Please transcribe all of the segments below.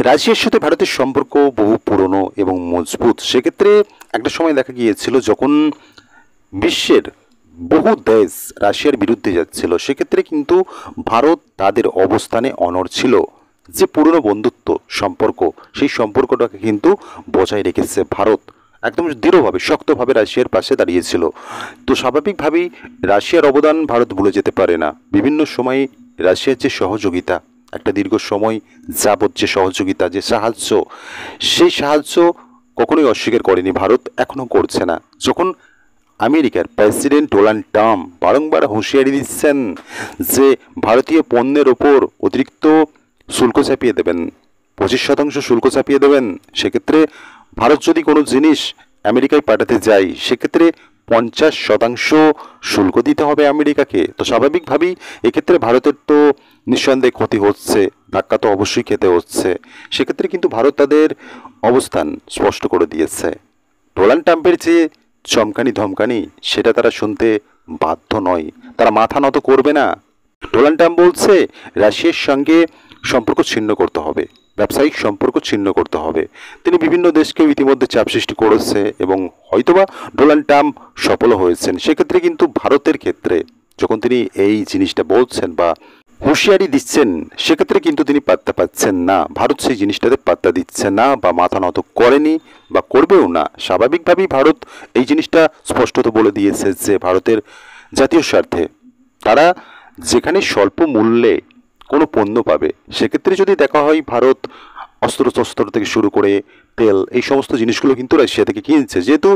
রাশিয়ার সাথে ভারতের সম্পর্ক বহু পুরনো এবং মজবুত। সেক্ষেত্রে একটা সময় দেখা গিয়েছিল যখন বিশ্বের বহু দেশ রাশিয়ার বিরুদ্ধে যাচ্ছিল, সেক্ষেত্রে কিন্তু ভারত তাদের অবস্থানে অনড় ছিল। যে পুরনো বন্ধুত্ব সম্পর্ক, সেই সম্পর্কটাকে কিন্তু বজায় রেখেছে ভারত। একদম দৃঢ়ভাবে শক্তভাবে রাশিয়ার পাশে দাঁড়িয়েছিল। তো স্বাভাবিকভাবেই রাশিয়ার অবদান ভারত ভুলে যেতে পারে না। বিভিন্ন সময়ে রাশিয়ার যে সহযোগিতা, একটা দীর্ঘ সময় যাবৎ যে সহযোগিতা, যে সাহায্য, সেই সাহায্য কখনোই অস্বীকার করেনি ভারত, এখনও করছে না। যখন আমেরিকার প্রেসিডেন্ট ডোনাল্ড ট্রাম্প বারংবার হুঁশিয়ারি দিচ্ছেন যে ভারতীয় পণ্যের ওপর অতিরিক্ত শুল্ক চাপিয়ে দেবেন, 25% শুল্ক চাপিয়ে দেবেন, সেক্ষেত্রে ভারত যদি কোনো জিনিস আমেরিকায় পাঠাতে যায়, সেক্ষেত্রে 50% শুল্ক দিতে হবে আমেরিকাকে। তো স্বাভাবিকভাবেই এক্ষেত্রে ভারতের তো নিঃসন্দেহে ক্ষতি হচ্ছে, ধাক্কা তো অবশ্যই খেতে হচ্ছে। সেক্ষেত্রে কিন্তু ভারত তাদের অবস্থান স্পষ্ট করে দিয়েছে। ডোনাল্ড ট্রাম্পের যে চমকানি ধমকানি, সেটা তারা শুনতে বাধ্য নয়, তারা মাথা নত করবে না। ডোনাল্ড ট্রাম্প বলছে রাশিয়ার সঙ্গে সম্পর্ক ছিন্ন করতে হবে, ব্যবসায়িক সম্পর্ক ছিন্ন করতে হবে। তিনি বিভিন্ন দেশকে ইতিমধ্যে চাপ সৃষ্টি করেছে এবং হয়তোবা ডোনাল্ড ট্রাম্প সফল হয়েছেন। সেক্ষেত্রে কিন্তু ভারতের ক্ষেত্রে যখন তিনি এই জিনিসটা বলছেন বা হুঁশিয়ারি দিচ্ছেন, সেক্ষেত্রে কিন্তু তিনি পাত্তা পাচ্ছেন না। ভারত সেই জিনিসটাতে পাত্তা দিচ্ছে না বা মাথা নত করেনি বা করবেও না। স্বাভাবিকভাবেই ভারত এই জিনিসটা স্পষ্টত বলে দিয়েছে যে ভারতের জাতীয় স্বার্থে তারা যেখানে স্বল্প মূল্যে কোনো পণ্য পাবে, সেক্ষেত্রে যদি দেখা হয় ভারত অস্ত্র থেকে শুরু করে তেল, এই সমস্ত জিনিসগুলো কিন্তু রাশিয়া থেকে কিনছে। যেহেতু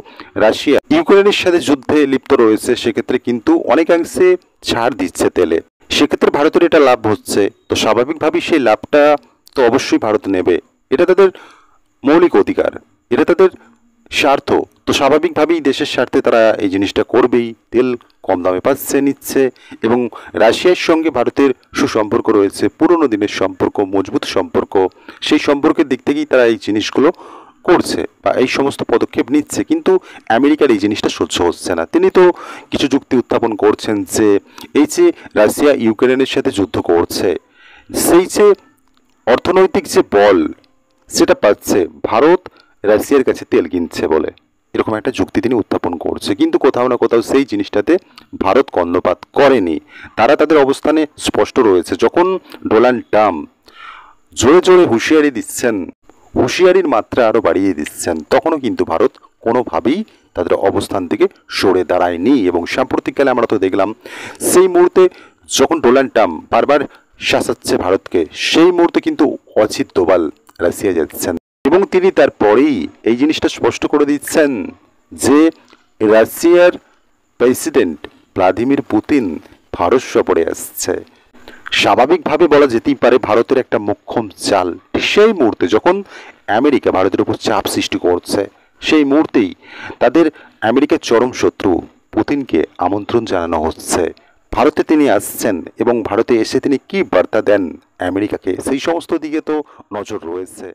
রাশিয়া ইউক্রেনের সাথে যুদ্ধে লিপ্ত রয়েছে, সেক্ষেত্রে কিন্তু অনেকাংশে ছাড় দিচ্ছে তেলে। সেক্ষেত্রে ভারতের এটা লাভ হচ্ছে। তো স্বাভাবিকভাবেই সেই লাভটা তো অবশ্যই ভারত নেবে। এটা তাদের মৌলিক অধিকার, এটা তাদের স্বার্থ। তো স্বাভাবিকভাবেই দেশের স্বার্থে তারা এই জিনিসটা করবেই। তেল কম দামে পাচ্ছে, নিচ্ছে। এবং রাশিয়ার সঙ্গে ভারতের সুসম্পর্ক রয়েছে, পুরনো দিনের সম্পর্ক, মজবুত সম্পর্ক। সেই সম্পর্কের দিক থেকেই তারা এই জিনিসগুলো করছে বা এই সমস্ত পদক্ষেপ নিচ্ছে। কিন্তু আমেরিকার এই জিনিসটা সহ্য হচ্ছে না। তিনি তো কিছু যুক্তি উত্থাপন করছেন যে এই যে রাশিয়া ইউক্রেনের সাথে যুদ্ধ করছে, সেই যে অর্থনৈতিক যে বল সেটা পাচ্ছে ভারত রাশিয়ার কাছে তেল কিনছে বলে, এরকম একটা যুক্তি তিনি উত্থাপন করছে। কিন্তু কোথাও না কোথাও সেই জিনিসটাতে ভারত কর্ণপাত করেনি। তারা তাদের অবস্থানে স্পষ্ট রয়েছে। যখন ডোনাল্ড ট্রাম্প জোরে জোরে হুঁশিয়ারি দিচ্ছেন, হুঁশিয়ারির মাত্রা আরও বাড়িয়ে দিচ্ছেন, তখনও কিন্তু ভারত কোনোভাবেই তাদের অবস্থান থেকে সরে দাঁড়ায়নি। এবং সাম্প্রতিককালে আমরা তো দেখলাম সেই মুহূর্তে যখন ডোনাল্ড ট্রাম্প বারবার শাসাচ্ছে ভারতকে, সেই মুহূর্তে কিন্তু অজিত দোভাল রাশিয়া যাচ্ছেন এবং তিনি তারপরেই এই জিনিসটা স্পষ্ট করে দিচ্ছেন যে রাশিয়ার প্রেসিডেন্ট ভ্লাদিমির পুতিন ভারত সফরে আসছে। স্বাভাবিকভাবে বলা যেতেই পারে ভারতের একটা মোক্ষম চাল। সেই মুহূর্তে যখন আমেরিকা ভারতের উপর চাপ সৃষ্টি করছে, সেই মুহূর্তেই তাদের আমেরিকার চরম শত্রু পুতিনকে আমন্ত্রণ জানানো হচ্ছে। ভারতে তিনি আসছেন এবং ভারতে এসে তিনি কী বার্তা দেন আমেরিকাকে, সেই সমস্ত দিকে তো নজর রয়েছে।